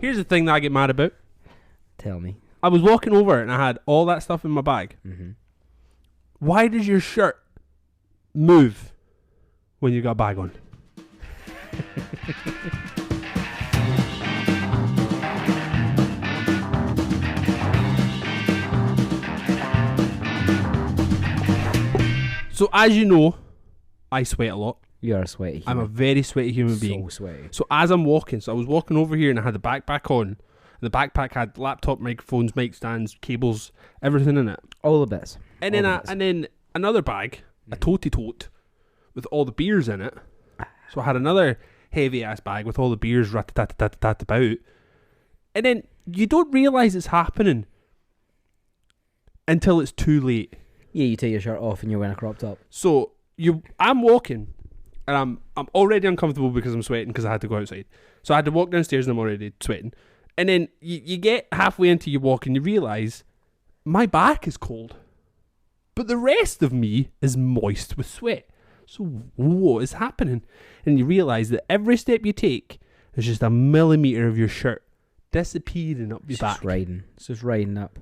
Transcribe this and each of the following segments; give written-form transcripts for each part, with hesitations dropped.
Here's the thing that I get mad about. Tell me. I was walking over and I had all that stuff in my bag. Mm-hmm. Why does your shirt move when you got a bag on? So as you know, I sweat a lot. You're a sweaty human. I'm a very sweaty human being. So sweaty. So as I'm walking, I was walking over here and I had the backpack on. And the backpack had laptop, microphones, mic stands, cables, everything in it. All the bits. And then another bag, a tote with all the beers in it. So I had another heavy ass bag with all the beers rat-tat-tat-tat about. And then you don't realise it's happening until it's too late. Yeah, you take your shirt off and you're wearing a crop top. So I'm walking and I'm already uncomfortable because I'm sweating because I had to go outside. So I had to walk downstairs and I'm already sweating. And then you get halfway into your walk and you realise my back is cold. But the rest of me is moist with sweat. So what is happening? And you realise that every step you take is just a millimetre of your shirt disappearing up your back. It's just riding up.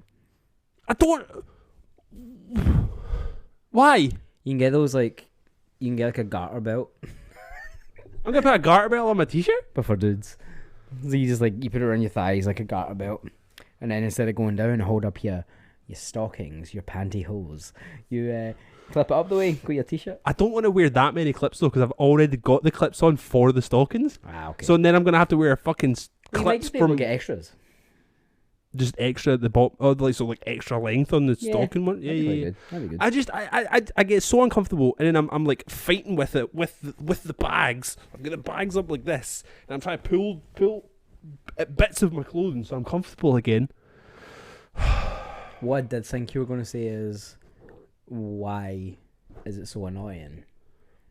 I don't... Why? You can get those like a garter belt. I'm going to put a garter belt on my t-shirt? But for dudes. So you just you put it around your thighs like a garter belt. And then instead of going down, hold up your stockings, your pantyhose. You clip it up the way, go your t-shirt. I don't want to wear that many clips though because I've already got the clips on for the stockings. Okay. So then I'm going to have to wear fucking you might clips just be able from... to get extras. Just extra at the bottom. Oh, like extra length on the stocking one. Yeah. That'd be good. I get so uncomfortable and then I'm like fighting with it with the bags. I've got the bags up like this and I'm trying to pull bits of my clothing so I'm comfortable again. What I did think you were going to say is, why is it so annoying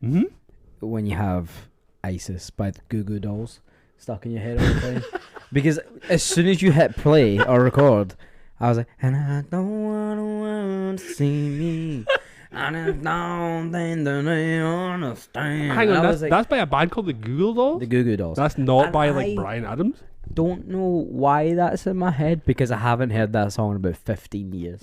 when you have ISIS by the Goo Goo Dolls stuck in your head all the time? Because as soon as you hit play or record, I was like, and I don't want to see me. And I don't think that they understand. Hang on, that's by a band called the Google Dolls? The Goo Goo Dolls. That's not by Bryan Adams? Don't know why that's in my head because I haven't heard that song in about 15 years.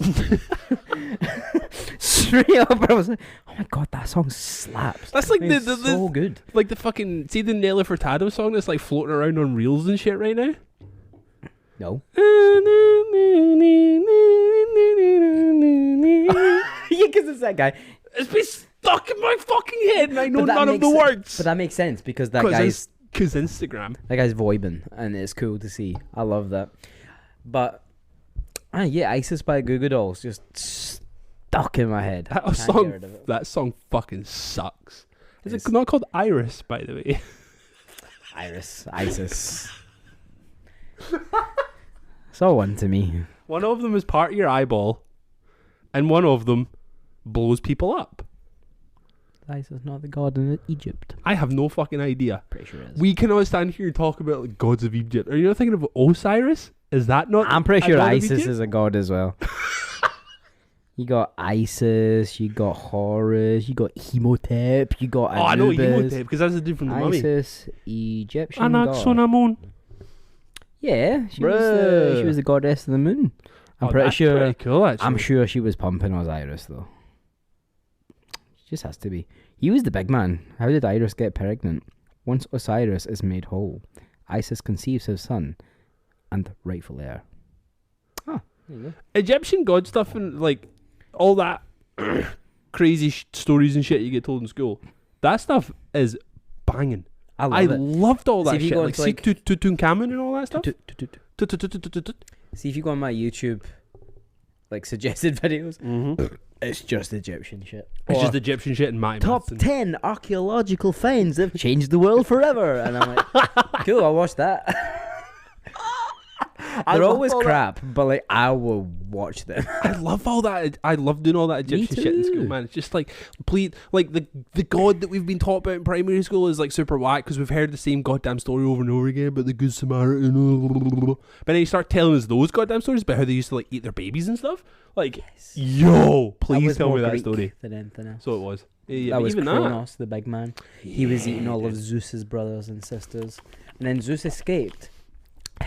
Straight up, I was like, oh my god, that song slaps. That's like so good. Like the fucking, see the Nelly Furtado song that's like floating around on reels and shit right now? No. Yeah, because it's that guy. It's been stuck in my fucking head and I know none of the words. But that makes sense because that guy's... Because Instagram. That guy's vibing and it's cool to see. I love that. But, yeah, ISIS by Goo Goo Dolls just stuck in my head. That song fucking sucks. Is it not called Iris, by the way? ISIS. It's all one to me. One of them is part of your eyeball and one of them blows people up. ISIS not the god in Egypt. I have no fucking idea. Pretty sure it is. We cannot stand here and talk about like gods of Egypt. Are you not thinking of Osiris? Is that not? I'm pretty sure ISIS is a god as well. You got Isis, you got Horus, you got Hemotep, you got Anubis. I know Hemotep because that's a different mummy. Isis, Egyptian god. Anaxonamun. Yeah, she was the goddess of the moon. I'm pretty sure. Pretty cool, actually. I'm sure she was pumping Osiris though. She just has to be. He was the big man. How did Iris get pregnant? Once Osiris is made whole, Isis conceives his son and rightful heir. Oh, there you go. Egyptian god stuff and like all that crazy stories and shit you get told in school. That stuff is banging. I loved all that shit. Like Tutankhamun and all that stuff. See if you go on my YouTube like suggested videos. It's just Egyptian shit. It's just Egyptian shit and my top 10 archaeological finds that have changed the world forever. And I'm like, cool, I'll watch that. They're always crap, but like I will watch them. I love all that. I love doing all that Egyptian shit in school, man. It's just like like the god that we've been taught about in primary school is like super whack because we've heard the same goddamn story over and over again about the Good Samaritan. But then you start telling us those goddamn stories about how they used to like eat their babies and stuff. Like, yo, please tell me that story. Than anything else. So it was. Yeah, that was even Kronos, the big man. He was eating all of Zeus's brothers and sisters, and then Zeus escaped,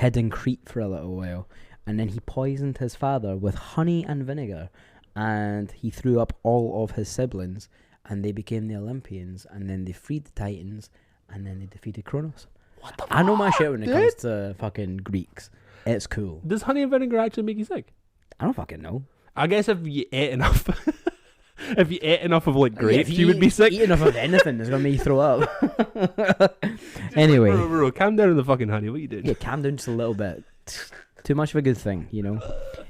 hidden Crete for a little while, and then he poisoned his father with honey and vinegar, and he threw up all of his siblings, and they became the Olympians, and then they freed the Titans, and then they defeated Kronos. What the I know my shit when it comes dude? to fucking Greeks. It's cool. Does honey and vinegar actually make you sick? I don't fucking know. I guess if you ate enough, if you ate enough of like grapes, if you would be sick. Eat enough of anything, it's gonna make you throw up. Anyway, Bro, calm down on the fucking honey. What are you doing? yeah, calm down just a little bit. Too much of a good thing, you know.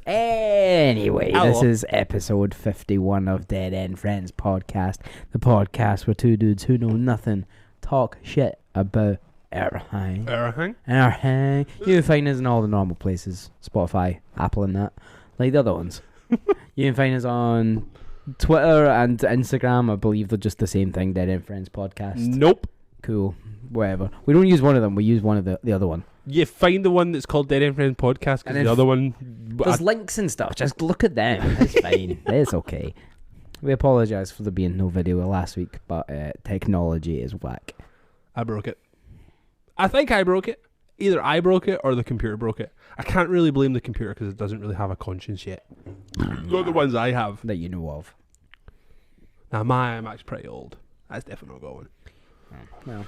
Anyway, Hello. this is episode 51 of Dead End Friends podcast, the podcast where two dudes who know nothing talk shit about everything. Everything. You can find us in all the normal places: Spotify, Apple, and that, like the other ones. You can find us on Twitter and Instagram. I believe they're just the same thing. Dead End Friends podcast. Nope. Cool. Whatever. We don't use one of them. We use one of the other one. You find the one that's called Dead End Friends Podcast, because And the other one... There's links and stuff. Just look at them. It's fine. It's okay. We apologise for there being no video last week, but technology is whack. I broke it. I think I broke it. Either I broke it or the computer broke it. I can't really blame the computer because it doesn't really have a conscience yet. Not the ones I have. That you know of. Now my iMac's pretty old. That's definitely not going. Well,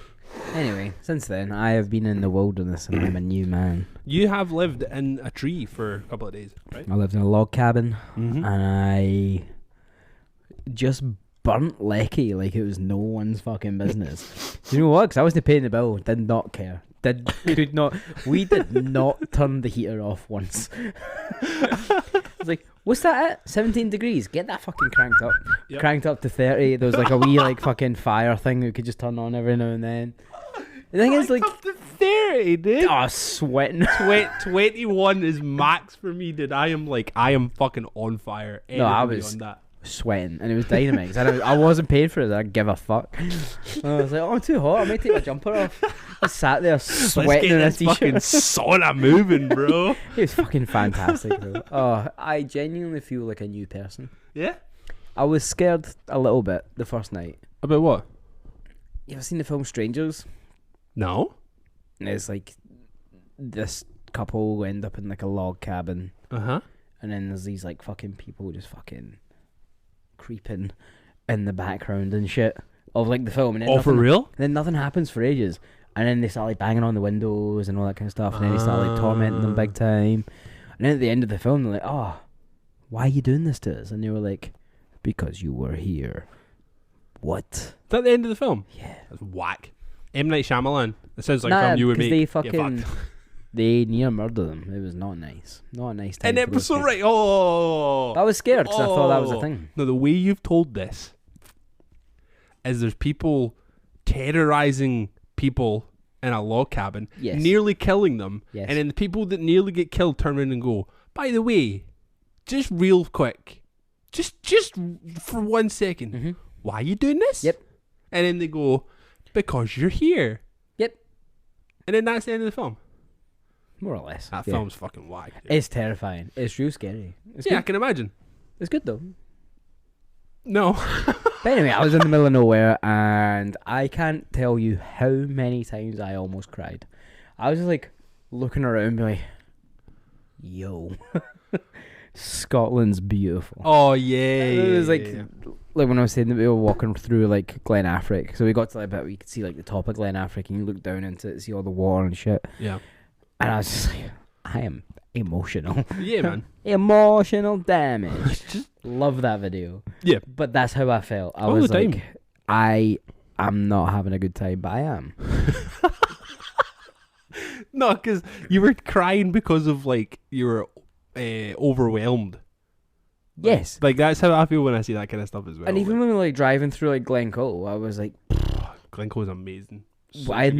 anyway, since then, I have been in the wilderness and I'm a new man. You have lived in a tree for a couple of days, right? I lived in a log cabin Mm-hmm. and I just burnt Lecky like it was no one's fucking business. Do you know what? Because I was paying the bill, did not care. We did not turn the heater off once. I was like, what's that at? 17 degrees. Get that fucking cranked up. Yep. Cranked up to 30. There was like a wee like fucking fire thing that we could just turn on every now and then. The thing is like, up to 30, dude. oh, sweating. 21 is max for me, dude. I am fucking on fire. No, I Anything was- beyond that. Sweating, and it was dynamite. 'Cause I wasn't paid for it. I didn't give a fuck. I was like, oh, I'm too hot. I might take my jumper off. I sat there sweating in a Let's get this fucking t-shirt. sauna moving, bro. It was fucking fantastic, though. Oh, I genuinely feel like a new person. Yeah? I was scared a little bit the first night. About what? You ever seen the film Strangers? No? And it's like this couple end up in like a log cabin, Uh-huh. and then there's these like fucking people just fucking creeping in the background and shit of like the film. And then Oh, for nothing- real? And then nothing happens for ages. And then they start like banging on the windows and all that kind of stuff. And then they start like tormenting them big time. And then at the end of the film, they're like, oh, why are you doing this to us? And they were like, because you were here. What? Is that the end of the film? Yeah. That's whack. M. Night Shyamalan. It sounds like Nah, film you would 'cause make. they Yeah, fucking, fuck. they near murdered them. It was not nice. Not a nice time. An for those episode, kids. right? Oh. I was scared because I thought that was a Oh. thing. No, the way you've told this is there's people terrorizing people in a log cabin, Yes. nearly killing them, Yes. and then the people that nearly get killed turn around and go, by the way, just real quick, just for 1 second, Mm-hmm. why are you doing this? Yep. And then they go, because you're here. Yep. And then that's the end of the film. More or less. That Yeah. film's fucking whack. dude. It's terrifying. It's real scary. It's Yeah, I good. can imagine. It's good though. No. But anyway, I was in the middle of nowhere, and I can't tell you how many times I almost cried. I was just like looking around, being like, "Yo, Scotland's beautiful." Oh yeah. It was like when I was saying that we were walking through like Glen Affric, so we got to like a bit where you could see like the top of Glen Affric, and you look down into it, see all the water and shit. yeah. And I was just like, I am emotional. Yeah, man. Emotional damage. Love that video. Yeah. But that's how I felt. I All was the time. like, I am not having a good time, but I am. No, because you were crying because of like you were overwhelmed. Yes. Like that's how I feel when I see that kind of stuff as well. And even when we were like driving through like Glencoe, I was like, Glencoe's amazing. I'd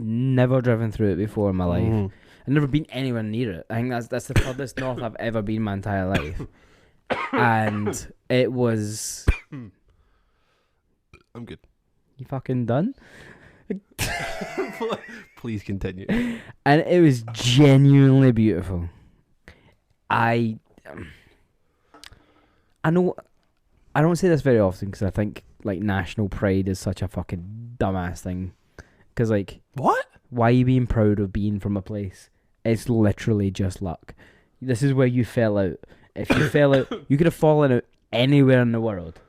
never driven through it before in my life. Mhm. I've never been anywhere near it. I think that's the furthest north I've ever been in my entire life. And it was... I'm good. You fucking done? Please continue. And it was genuinely beautiful. I know I don't say this very often because I think like national pride is such a fucking dumbass thing. Because like, What? why are you being proud of being from a place It's literally just luck. This is where you fell out. If you fell out, you could have fallen out anywhere in the world.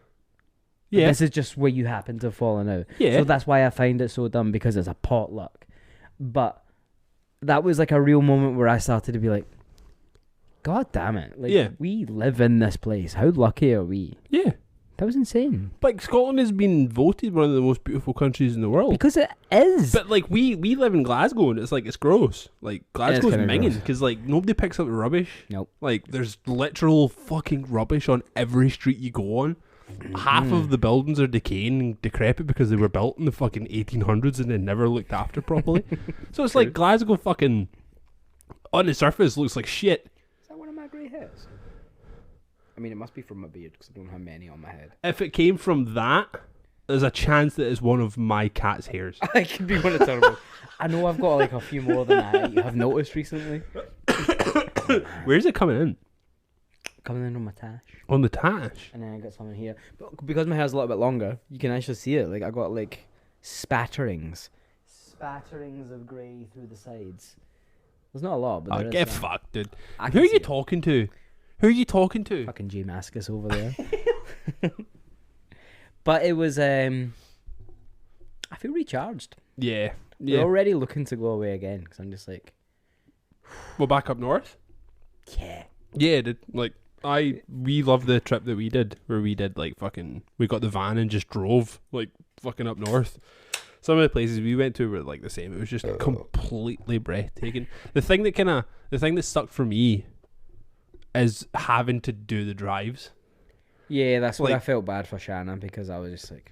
Yeah. This is just where you happen to have fallen out. Yeah. So that's why I find it so dumb, because it's a potluck. But that was like a real moment where I started to be like, God damn it. Like, Yeah. we live in this place. How lucky are we? Yeah. That was insane. Like, Scotland has been voted one of the most beautiful countries in the world. Because it is. But, like, we live in Glasgow, and it's like, it's gross. Like, Glasgow's kinda minging, gross. because, like, nobody picks up the rubbish. Nope. Like, there's literal fucking rubbish on every street you go on. Half of the buildings are decaying and decrepit because they were built in the fucking 1800s and they never looked after properly. So it's like Glasgow fucking, on the surface, looks like shit. Is that one of my grey hairs? I mean, it must be from my beard because I don't have many on my head. If it came from that, there's a chance that it's one of my cat's hairs. It could be one of terrible. I know I've got like a few more than I have noticed recently. Where's it coming in? Coming in on my tash. On the tash? And then I got some in here. But because my hair's a little bit longer, you can actually see it. Like, I got like spatterings. Spatterings of grey through the sides. There's not a lot, but there is Get some. fucked, dude. I Who can are see you it. talking to? Who are you talking to? Fucking J Mascus over there. But it was, I feel recharged. Yeah. We're Yeah. already looking to go away again, because I'm just like, We're back up north? yeah. Yeah, dude. Like, we love the trip that we did, where we did, like, fucking, we got the van and just drove, like, fucking up north. Some of the places we went to were, like, the same. It was just completely breathtaking. The thing that stuck for me is having to do the drives. Yeah, that's what I Like- felt bad for Shannon, because I was just like,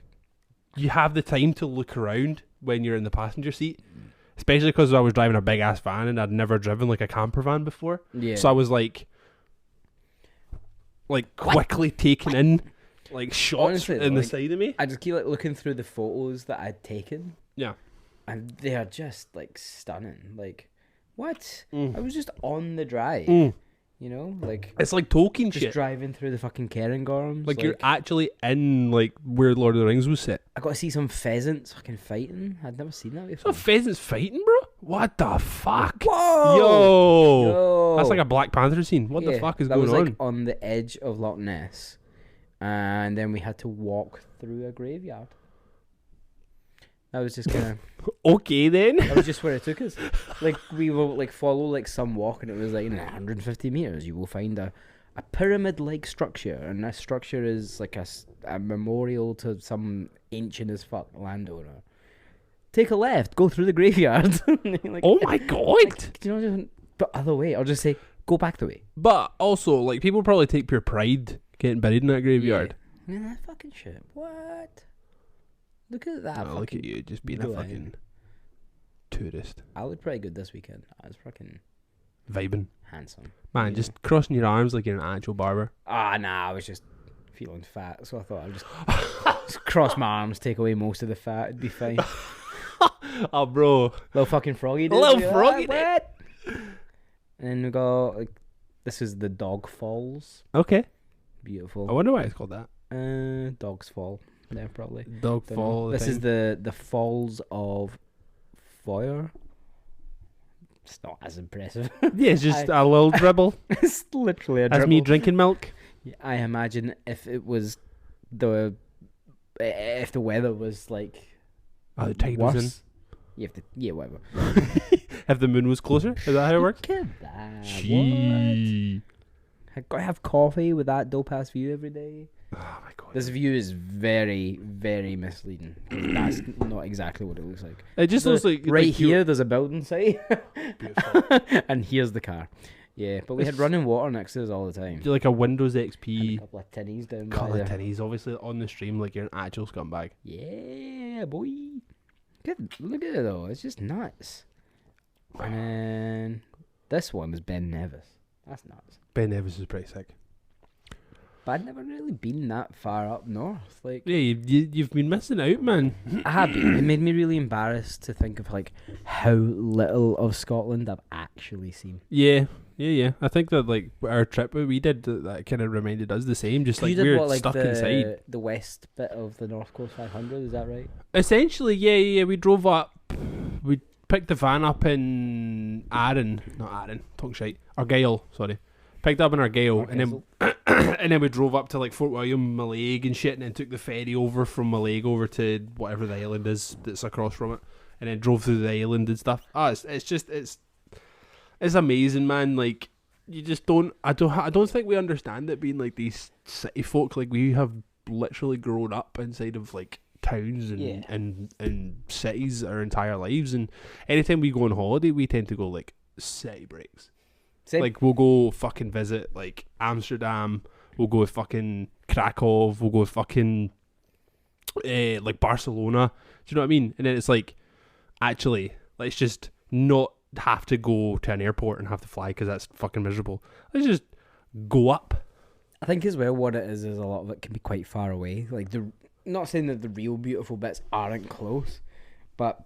You have the time to look around when you're in the passenger seat, especially because I was driving a big ass van and I'd never driven like a camper van before. yeah. So I was like quickly taking in like shots Honestly, in the like, side of me. I just keep like looking through the photos that I'd taken, Yeah. and they are just like stunning. Like, what? I Mm. was just on the drive, Mm. you know, like It's like Tolkien just shit. driving through the fucking Cairngorms. Like you're actually in like where Lord of the Rings was set. I got to see some pheasants fucking fighting. I'd never seen that So before. pheasants fighting, bro? What the fuck? Whoa! Yo! Yo! That's like a Black Panther scene. What the Yeah, fuck is that going was on? like on the edge of Loch Ness, and then we had to walk through a graveyard. That was just kind of. Okay then. That was just where it took us. Like, we will like follow like some walk, and it was like in 150 meters you will find a pyramid-like structure, and that structure is like a memorial to some ancient as fuck landowner. Take a left, go through the graveyard. Like, Oh my god. like, do you know, just the other way. I'll just say go back the way. But also, like, people probably take pure pride getting buried in that graveyard. Yeah. I mean, that fucking shit. What? Look at that. Oh, look at you, just being a glide. fucking tourist. I looked pretty good this weekend. I was fucking Vibing. handsome. Man, Yeah. just crossing your arms like you're an actual barber. Nah, I was just feeling fat, so I thought I'd just cross my arms, take away most of the fat, it'd be fine. Oh, bro. Little fucking froggy did. Little we? froggy did. What? And then we got, like, this is the Dog Falls. Okay. Beautiful. I wonder why it's called that. Dogs Fall. There, probably. Dog Don't know. fall. This is the falls of Foyer. It's not as impressive. Yeah, it's just a little dribble. It's literally a That's dribble. me drinking milk. Yeah, I imagine if it was if the weather was like Oh, the tide was in. worse, whatever. If the moon was closer. Is that how it works? Look at that. Gee. What? I gotta have coffee with that dope ass view every day. Oh my god. This view is very, very misleading. That's not exactly what it looks like. It just looks like right like here, there's a building site, Beautiful. and here's the car. Yeah, but we had running water next to us all the time. You're like a Windows And a XP couple of tinnies down couple by of there. tinnies, obviously on the stream like you're an actual scumbag. Yeah, boy. Look at it though. It's just nuts. And then this one was Ben Nevis. That's nuts. Ben Nevis is pretty sick. But I'd never really been that far up north. Like, Yeah, you've been missing out, man. I have been. It made me really embarrassed to think of like how little of Scotland I've actually seen. Yeah. I think that like our trip that we did that kind of reminded us the same. Just like You did we're what, like stuck the, inside. the west bit of the North Coast 500. Is that right? Essentially, yeah. We drove up. picked the van up in Argyle, sorry. Picked up in Argyle, and then and then we drove up to like Fort William, Mallaig and shit, and then took the ferry over from Mallaig over to whatever the island is that's across from it, and then drove through the island and stuff. It's amazing, man. Like, you just don't. I don't think we understand it being like these city folk. Like, we have literally grown up inside of like towns and cities our entire lives, and anytime we go on holiday we tend to go like city breaks. Same. Like, we'll go fucking visit like Amsterdam, we'll go to fucking Krakow, we'll go to fucking like Barcelona, do you know what I mean? And then it's like, actually, let's just not have to go to an airport and have to fly because that's fucking miserable. Let's just go up. I think as well what it is a lot of it can be quite far away. Like, not saying that the real beautiful bits aren't close, but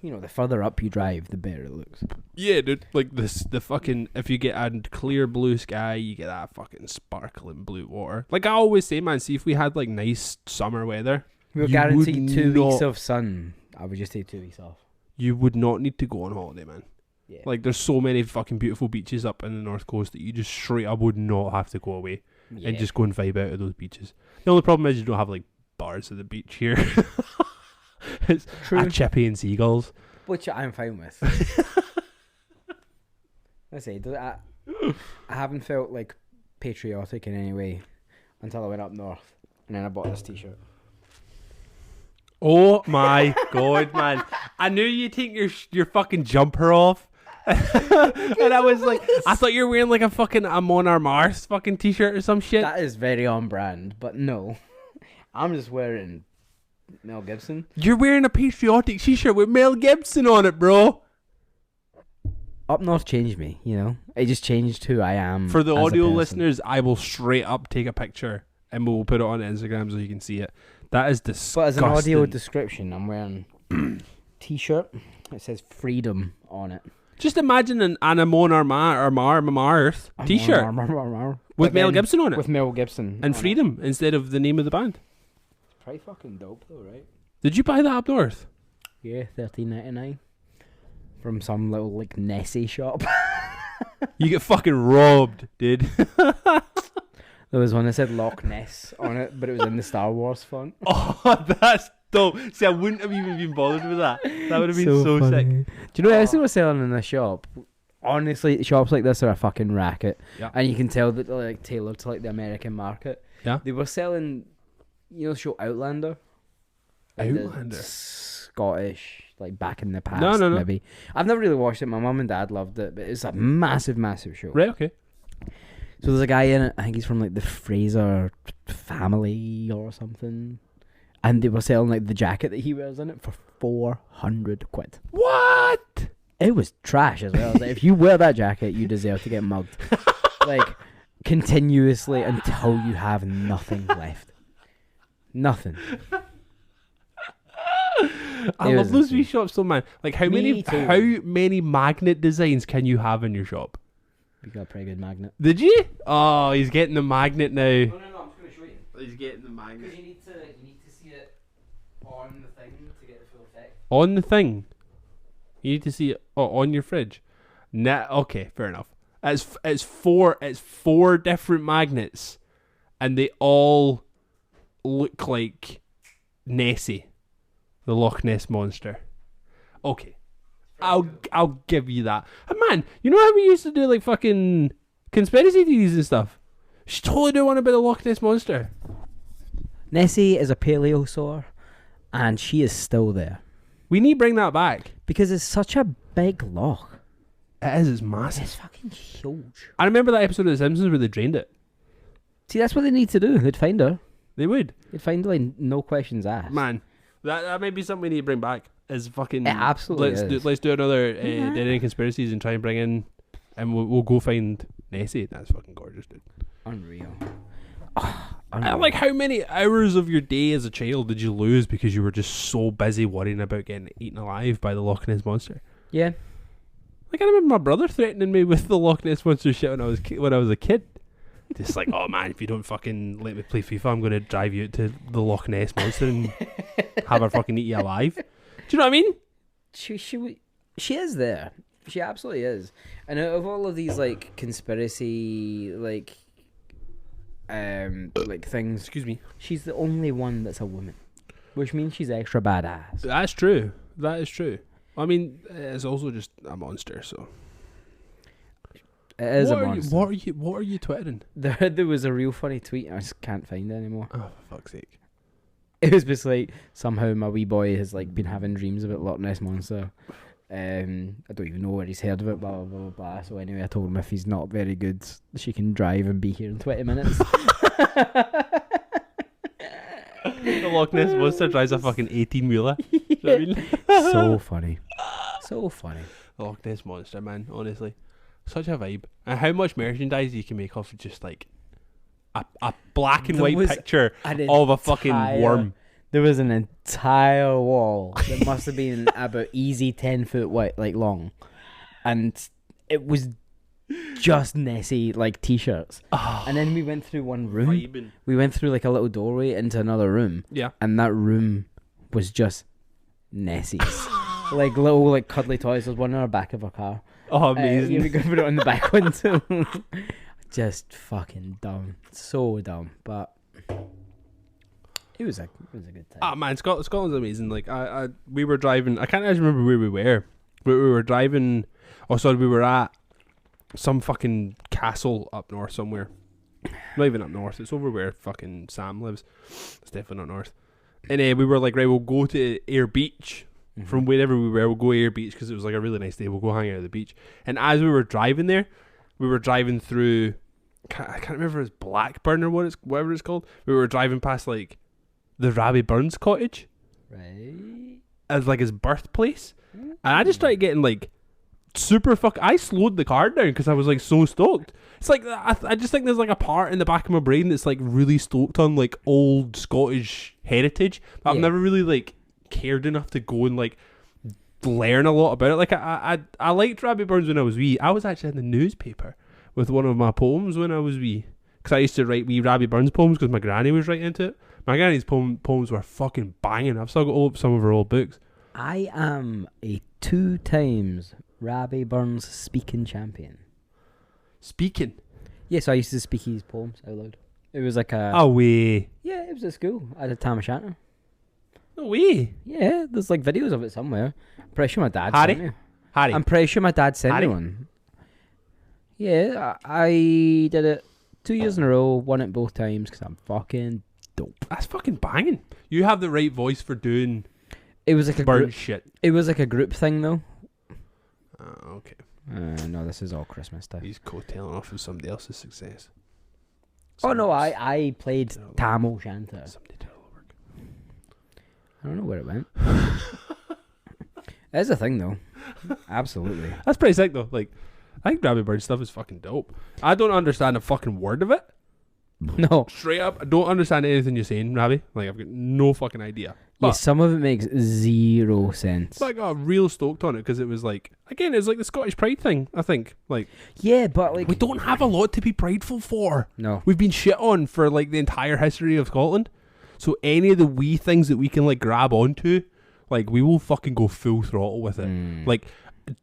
you know, the further up you drive, the better it looks. Yeah, dude. Like, the fucking, if you get a clear blue sky, you get that fucking sparkling blue water. Like I always say, man, see if we had like nice summer weather, we were guaranteed 2 weeks of sun. I would just take 2 weeks off. You would not need to go on holiday, man. Yeah. Like, there's so many fucking beautiful beaches up in the north coast that you just straight up would not have to go away and just go and vibe out of those beaches. The only problem is you don't have like bars at the beach here. It's a chippy and seagulls, which I'm fine with. Let's say I haven't felt like patriotic in any way until I went up north, and then I bought this t-shirt. Oh my god, man! I knew you'd take your fucking jumper off, and I was like, I thought you were wearing like a fucking Amon Our Mars fucking t-shirt or some shit. That is very on brand, but no, I'm just wearing Mel Gibson. You're wearing a patriotic t-shirt with Mel Gibson on it, bro. Up north changed me, you know. It just changed who I am. For the as a audio person. listeners, I will straight up take a picture and we'll put it on Instagram so you can see it. That is disgusting. But as an audio description, I'm wearing t-shirt. It says freedom on it. Just imagine an Amon Our Mars t-shirt with Mel Gibson on it. With Mel Gibson. And freedom instead of the name of the band. Pretty fucking dope though, right? Did you buy that up north? Yeah, $13.99 from some little like Nessie shop. You get fucking robbed, dude. There was one that said Loch Ness on it, but it was in the Star Wars font. Oh, that's dope. See, I wouldn't have even been bothered with that. That would have been so sick. Do you know what else they were selling in the shop? Honestly, shops like this are a fucking racket. Yeah. And you can tell that they're like tailored to like the American market. Yeah. They were selling, you know, the show Outlander. Like Outlander? Scottish, like back in the past. No. Maybe. I've never really watched it. My mum and dad loved it, but it's a massive, massive show. Right, okay. So there's a guy in it, I think he's from like the Fraser family or something. And they were selling like the jacket that he wears in it for 400 quid. What? It was trash as well. Like, if you wear that jacket, you deserve to get mugged. Like, continuously until you have nothing left. Nothing. I love those wee shops so, man. Like, how Me too. many magnet designs can you have in your shop? We got a pretty good magnet. Did you? Oh, he's getting the magnet now. No, I'm just going to show you. He's getting the magnet. Because you need to see it on the thing to get the full effect. On the thing? You need to see it on your fridge? Nah, okay, fair enough. It's four different magnets, and they all look like Nessie, the Loch Ness monster. Okay. I'll give you that. And man, you know how we used to do like fucking conspiracy theories and stuff? She totally do one about the Loch Ness monster. Nessie is a paleosaur, and she is still there. We need to bring that back. Because it's such a big loch. It is, it's massive. It's fucking huge. I remember that episode of The Simpsons where they drained it. See, that's what they need to do. They'd find her. They would. They'd find her like no questions asked. Man, that might be something we need to bring back. Is fucking. It absolutely is. Let's do another Dead End Conspiracies and try and bring in, and we'll go find Nessie. That's fucking gorgeous, dude. Unreal. Like, how many hours of your day as a child did you lose because you were just so busy worrying about getting eaten alive by the Loch Ness monster? Yeah. Like, I remember my brother threatening me with the Loch Ness monster shit when I was a kid. Just like, oh man, if you don't fucking let me play FIFA, I'm going to drive you out to the Loch Ness monster and have her fucking eat you alive. Do you know what I mean? She is there. She absolutely is. And out of all of these like conspiracy like things, Excuse me. she's the only one that's a woman, which means she's extra badass. That's true. That is true. I mean, it's also just a monster. So It is what a are monster. what are you twittering? There was a real funny tweet. I just can't find it anymore. Oh, for fuck's sake! It was just like somehow my wee boy has like been having dreams about Loch Ness monster. I don't even know where he's heard of it. Blah blah blah blah. So anyway, I told him if he's not very good, she can drive and be here in 20 minutes. The Loch Ness monster drives a fucking 18-wheeler. So funny. So funny. The Loch Ness monster, man. Honestly, such a vibe. And how much merchandise you can make off of just like a black and white picture of a fucking worm. There was an entire wall that must have been about easy 10 foot wide, like long, and it was just Nessie like t-shirts. Oh, And then we went through one room. vibing. We went through like a little doorway into another room, Yeah. and that room was just Nessie's. Like little like cuddly toys. There's one in the back of our car. Oh, amazing. Yeah, we could put it on the back window. Just fucking dumb. So dumb, but. It was a good time. Ah, man, Scotland's amazing. Like we were driving. I can't actually remember where we were, but we were driving. Oh, sorry, we were at some fucking castle up north somewhere. Not even up north. It's over where fucking Sam lives. It's definitely not north. And we were like, right, we'll go to Ayr Beach. Mm-hmm. From wherever we were, we'll go Ayr Beach because it was like a really nice day. We'll go hang out at the beach. And as we were driving there, we were driving through. I can't remember if it's Blackburn or whatever it's called. We were driving past like the Robbie Burns cottage Right. as like his birthplace, and I just started getting like super I slowed the car down because I was like so stoked. It's like I just think there's like a part in the back of my brain that's like really stoked on like old Scottish heritage, but I've Yeah. never really like cared enough to go and like learn a lot about it. Like I liked Robbie Burns when I was wee. I was actually in the newspaper with one of my poems when I was wee, because I used to write wee Robbie Burns poems because my granny was writing into it. My granny's poems were fucking banging. I've still got some of her old books. I am a 2 times Robbie Burns speaking champion. Speaking. Yes, I used to speak his poems out loud. It was like a... Oh, way. Yeah, it was at school. I had a tam o'shanter. No way. Yeah, there's like videos of it somewhere. I'm pretty sure my dad Harry? sent me. Harry. I'm pretty sure my dad sent Harry? me one. Yeah, I did it 2 years in a row, won it both times because I'm fucking dope. That's fucking banging. You have the right voice for doing It was like a burn group, shit. it was like a group thing though. Okay. No, this is all Christmas stuff. He's coattailing off of somebody else's success. Oh no, I played Did all- Tam O'Shanter. Somebody did all the work. I don't know where it went. It's a thing though. Absolutely. That's pretty sick though. Like, I think Robbie Burns stuff is fucking dope. I don't understand a fucking word of it. No. Straight up, I don't understand anything you're saying, Robbie. Like, I've got no fucking idea. But, Yeah, some of it makes 0 sense. but I got real stoked on it because it was like, again, it's like the Scottish pride thing, I think. Like, Yeah, but like we don't have a lot to be prideful for. no. We've been shit on for like the entire history of Scotland. So any of the wee things that we can like grab onto, like we will fucking go full throttle with it. Mm. Like,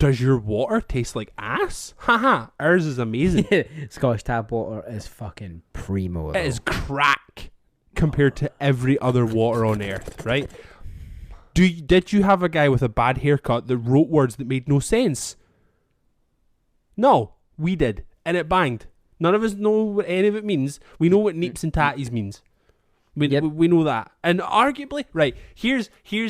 does your water taste like ass? Haha, ours is amazing. Scottish tap water is fucking primo. It is crack compared to every other water on earth, right? Did you have a guy with a bad haircut that wrote words that made no sense? No, we did, and it banged. None of us know what any of it means. We know what neeps and tatties means. We know that. And arguably, right, here's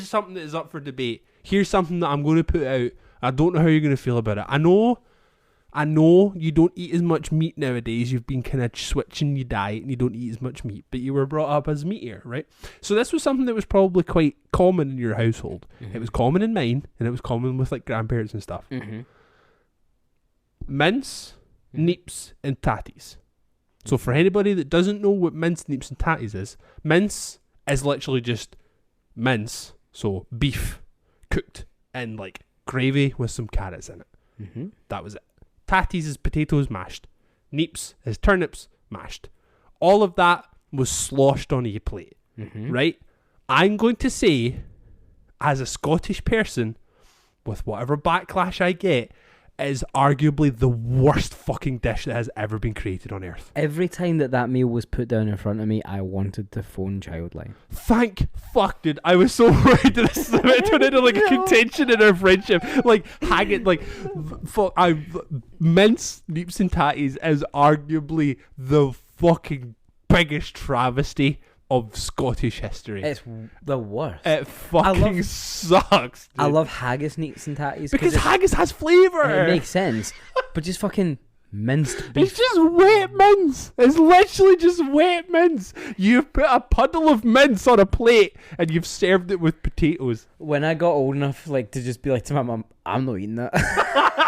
something that is up for debate. Here's something that I'm going to put out. I don't know how you're going to feel about it. I know you don't eat as much meat nowadays. You've been kind of switching your diet and you don't eat as much meat, but you were brought up as meat eater, right? So this was something that was probably quite common in your household. Mm-hmm. It was common in mine, and it was common with like grandparents and stuff. Mm-hmm. Mince, neeps, and tatties. So for anybody that doesn't know what mince, neeps, and tatties is, mince is literally just mince, so beef cooked in like gravy with some carrots in it. Mm-hmm. That was it. Tatties is potatoes mashed. Neeps is turnips mashed. All of that was sloshed on a plate, Mm-hmm. right? I'm going to say, as a Scottish person, with whatever backlash I get, is arguably the worst fucking dish that has ever been created on earth. Every time that meal was put down in front of me, I wanted to phone Childline. Thank fuck, dude. I was so worried that this turned into like a contention in our friendship. Like, haggard, like, mince, neeps and tatties is arguably the fucking biggest travesty of Scottish history. It's the worst. It fucking sucks, dude. I love haggis, neeps and tatties. Because haggis has flavour. It makes sense. But just fucking minced beef. It's just wet mince. It's literally just wet mince. You've put a puddle of mince on a plate and you've served it with potatoes. When I got old enough like to just be like to my mum, I'm not eating that.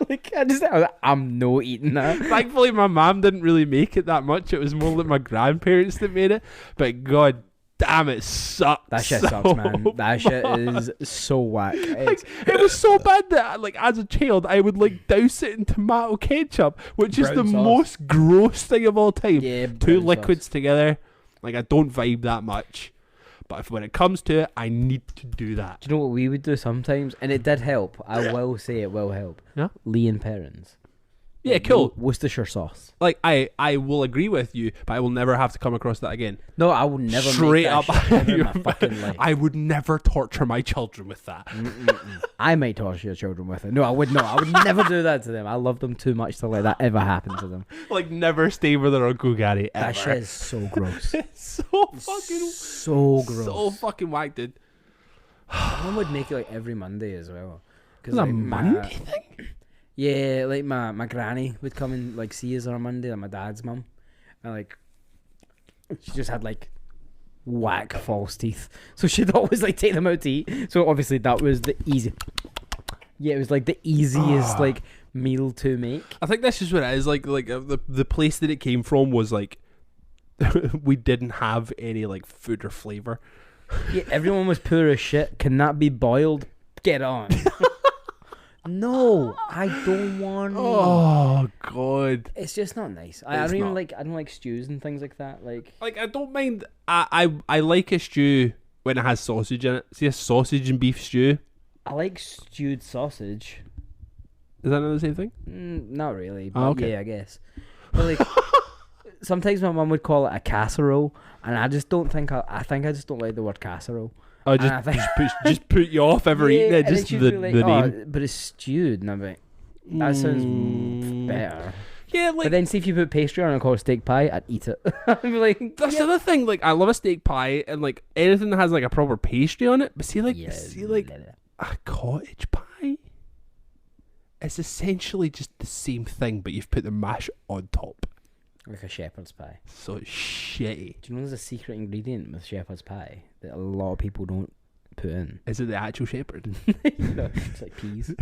Like, I was like, I'm not eating that. Thankfully, my mum didn't really make it that much. It was more like my grandparents that made it. But god damn, it sucks. That shit so sucks, man. That bad. shit is so whack. Like, it was so bad that, like, as a child, I would like douse it in tomato ketchup, which is Brown the sauce. most gross thing of all time. Yeah, Two brown liquids sauce. together. Like, I don't vibe that much. But if when it comes to it, I need to do that. Do you know what we would do sometimes? And it did help. I will say it will help. Yeah? Lee and Perrins. Yeah, cool. Worcestershire sauce. Like, I will agree with you, but I will never have to come across that again. No, I would never Straight make up, that shit ever in my fucking life. I would never torture my children with that. I might torture your children with it. No, I would not. I would never do that to them. I love them too much to let that ever happen to them. Like, never stay with their Uncle Gary ever. That shit is so gross. It's so fucking So gross. so fucking whack, dude. Mum would make it like every Monday as well. It's a Monday thing? Yeah, like my granny would come and like see us on a Monday, like my dad's mum. And like she just had like whack false teeth. So she'd always like take them out to eat. So obviously that was the easy. Yeah, it was like the easiest like meal to make. I think that's just what it is. Like the place that it came from was like we didn't have any like food or flavour. Yeah, everyone was poor as shit. Can that be boiled? Get on. No, I don't want it. Oh god. It's just not nice. I don't even like. I don't like stews and things like that. Like I don't mind. I like a stew when it has sausage in it. See a sausage and beef stew. I like stewed sausage. Is that not the same thing? Not really, but okay. yeah, I guess. But like, sometimes my mum would call it a casserole, and I just don't think. I think I just don't like the word casserole. Oh, just put you off ever eating it. And Just then the she'd be like, name. but it's stewed, and I'm like, that sounds better. Yeah, like. But then see if you put pastry on it called steak pie, I'd eat it. I'd be like, That's the other thing. Like, I love a steak pie, and like anything that has like a proper pastry on it. But see, like, a cottage pie. It's essentially just the same thing, but you've put the mash on top. Like a shepherd's pie. So it's shitty. Do you know there's a secret ingredient with shepherd's pie that a lot of people don't put in? Is it the actual shepherd? No, it's like peas. A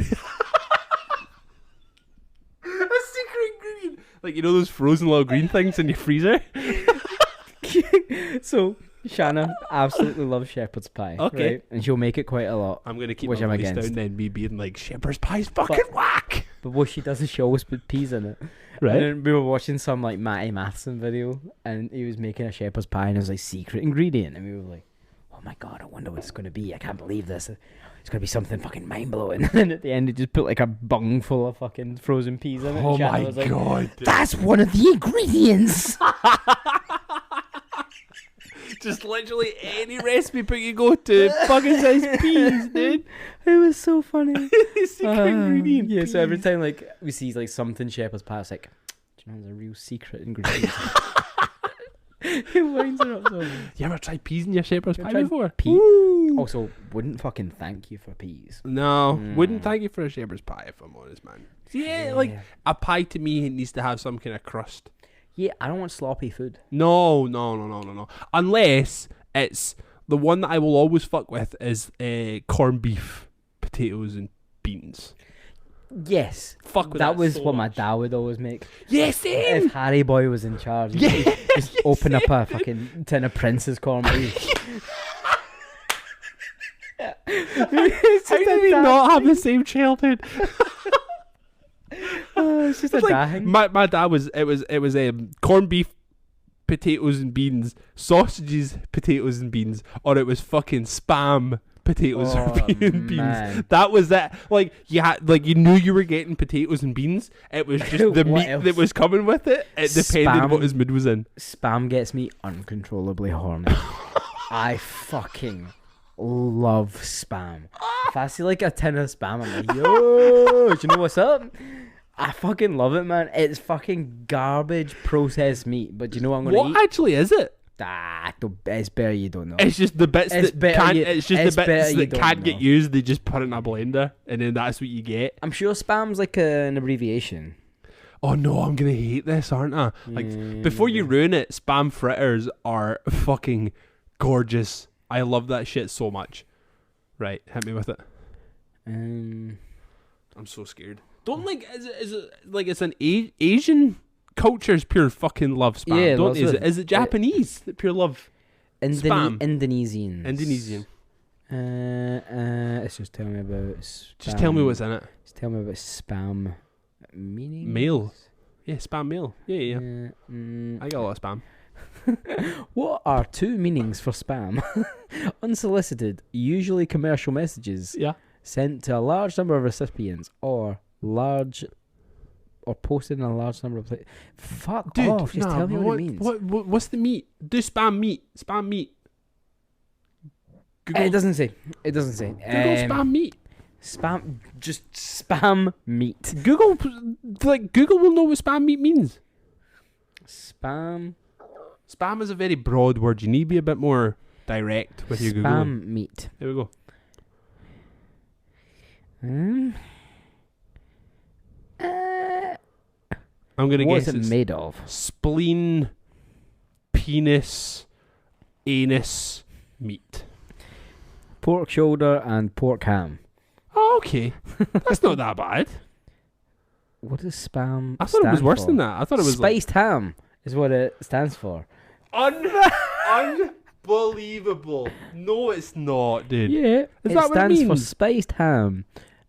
secret ingredient. Like, you know those frozen little green things in your freezer? So Shanna absolutely loves shepherd's pie. Okay. Right? And she'll make it quite a lot. I'm going to keep Which my I'm voice against. down then, me being like, shepherd's pie's fucking whack. But what she does is she always put peas in it. Right. And then we were watching some like Matty Matheson video, and he was making a shepherd's pie, and it was like secret ingredient, and we were like, "Oh my god, I wonder what it's going to be. I can't believe this. It's going to be something fucking mind blowing." And then at the end, he just put like a bung full of fucking frozen peas in it. Oh and Shanna my was like, god. "That's one of the ingredients." Just literally any recipe book you go to, fucking says peas, dude. It was so funny. Secret ingredient. Yeah, so every peas. time like we see like something shepherd's pie, it's like, do you know there's a real secret ingredient? It winds it up so much. You ever tried peas in your shepherd's You pie tried before? Pea? Also, wouldn't fucking thank you for peas. No, wouldn't thank you for a shepherd's pie if I'm honest, man. Yeah, like a pie to me needs to have some kind of crust. Yeah, I don't want sloppy food. No. Unless it's the one that I will always fuck with is corned beef, potatoes, and beans. Yes. Fuck with that was so what my much. dad would always make. Yeah, same. If Harry Boy was in charge, he'd just open up a fucking tin of Prince's corned beef. How did we not have the same childhood? It's just a Like, thing. my dad was corned beef, potatoes and beans, sausages, potatoes and beans, or it was fucking spam, potatoes or beans. Man. That was that. Like you had, like you knew you were getting potatoes and beans. It was just the What meat else? that was coming with it. It depended Spam. what his mood was in. Spam gets me uncontrollably horny. I fucking love spam. If I see like a tin of spam, I'm like, yo, do you know what's up? I fucking love it, man. It's fucking garbage processed meat, but do you know what I'm gonna What eat? actually is it? It's better you don't know. It's just the bits It's that better can't. you- It's just it's the better bits you that don't can't get know. used. They just put it in a blender, and then that's what you get. I'm sure spam's like an abbreviation. Oh no, I'm gonna hate this, aren't I? Like before you ruin it, spam fritters are fucking gorgeous. I love that shit so much. Right, hit me with it. I'm so scared. Don't like is it like it's an Asian culture's pure fucking love spam? Yeah, don't lots is of- it? Is it Japanese that pure love spam? Indonesians. Indonesian. It's just tell me about spam. Just tell me what's in it. Just tell me about spam meaning. Mail. Yeah, spam mail. Yeah. I got a lot of spam. What are two meanings for spam? Unsolicited, usually commercial messages Yeah. sent to a large number of recipients or posted in a large number of places. Fuck Dude, off! Just tell me what it means. What's the meat? Do spam meat. Spam meat. Google, It doesn't say. It doesn't say. Google spam meat. Spam. Just spam meat. Google will know what spam meat means. Spam. Spam is a very broad word. You need to be a bit more direct with your Google. Spam meat. There we go. I'm gonna What's guess it it's made of? spleen, penis, anus, meat. Pork shoulder and pork ham. Oh, okay. That's not that bad. What does spam? I thought it was stand worse for? than that. I thought it was Spiced ham is what it stands for. unbelievable. No, it's not, dude. Yeah, Is it that what it stands for means? spiced ham,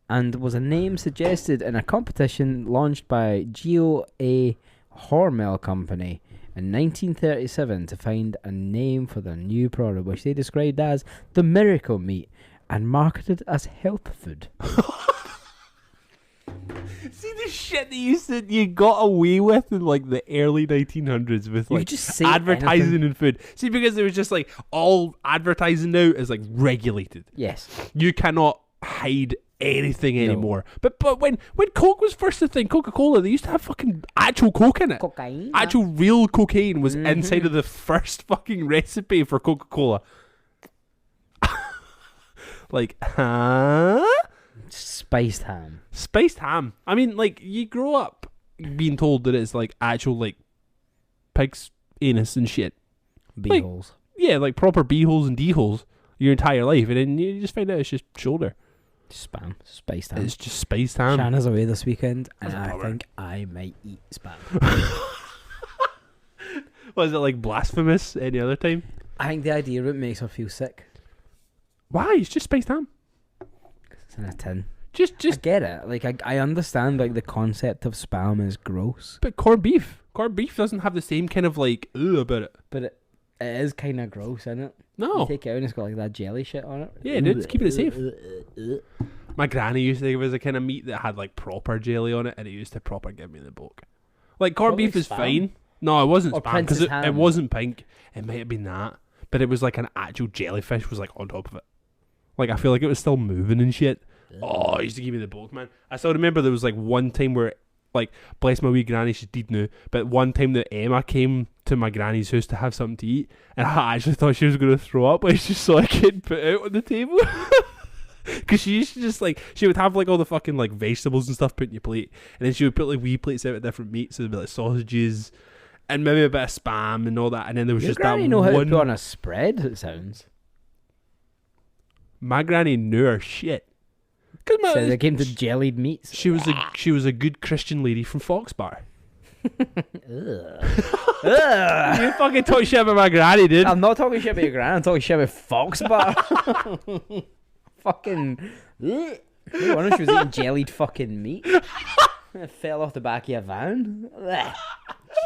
and was a name suggested in a competition launched by Geo A. Hormel Company in 1937 to find a name for their new product, which they described as the miracle meat and marketed as health food. See the shit that you said you got away with in like the early 1900s with You like just say advertising anything. and food. See, because it was just like all advertising now is like regulated. Yes. You cannot hide anything anymore. But when Coke was first a thing, Coca-Cola, they used to have fucking actual Coke in it. Cocaine. Actual real cocaine was inside of the first fucking recipe for Coca-Cola. Like, huh? Spiced ham. Spiced ham. I mean, like, you grow up being told that it's like actual like pig's anus and shit. Beeholes. Yeah, like proper b-holes and d-holes your entire life, and then you just find out it's just shoulder. Spam. Spiced ham. It's just spiced ham. Shanna's away this weekend, and That's a I bummer. think I might eat spam. Was it like blasphemous any other time? I think the idea of it makes her feel sick. Why? It's just spiced ham. It's in a tin. I Just get it. Like I understand. Like the concept of spam is gross, but corned beef. Corned beef doesn't have the same kind of like about it. but it is kind of gross, isn't it? No. You take it out and it's got like that jelly shit on it. Yeah, dude, it's keeping it safe. My granny used to think it was a kind of meat that had like proper jelly on it, and it used to proper give me the bulk. Like corned Probably beef is Spam. fine. No, it wasn't Or spam because Princess it Ham. wasn't pink. It might have been that, but it was like an actual jellyfish was like on top of it. Like I feel like it was still moving and shit. Oh, it used to give me the bulk, man. I still remember there was like one time where, like, bless my wee granny, she's dead now, but one time that Emma came to my granny's house to have something to eat, and I actually thought she was going to throw up when she saw a kid put out on the table. Because she used to just, like, she would have, like, all the fucking, like, vegetables and stuff put in your plate, and then she would put, like, wee plates out of different meats, so there'd be, like, sausages, and maybe a bit of spam and all that, and then there was Your just granny that know how one... to put on a spread. It sounds. My granny knew her shit. Cause So they came to jellied meats. she was a good Christian lady from Foxbar. Ugh. You fucking talk shit about my granny, dude. I'm not talking shit about your gran. I'm talking shit about Foxbar. Fucking. No wonder she was eating jellied fucking meat. It fell off the back of a van. Ugh.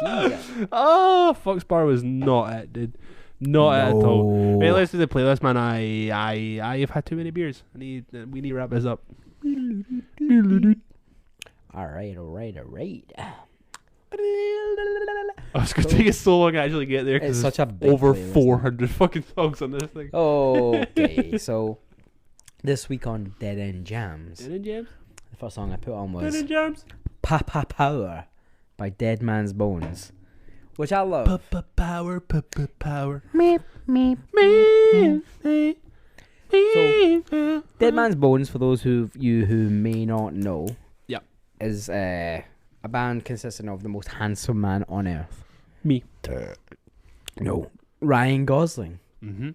Jesus. Oh, Foxbar was not it, dude. Not at all. Right, No. let's do the playlist, man. I have had too many beers. We need to wrap this up. All right. I was going to take it so long to actually get there It's because such a big over playlist. 400 fucking songs on this thing. Okay, so this week on Dead End Jams, Dead End Jams? the first song I put on Dead was End Jams? Papa Power by Dead Man's Bones, which I love. Power. Meep, meep. So, Dead Man's Bones, for those who may not know, Yep. is a band consisting of the most handsome man on earth. Me. No, Ryan Gosling. Mm-hmm.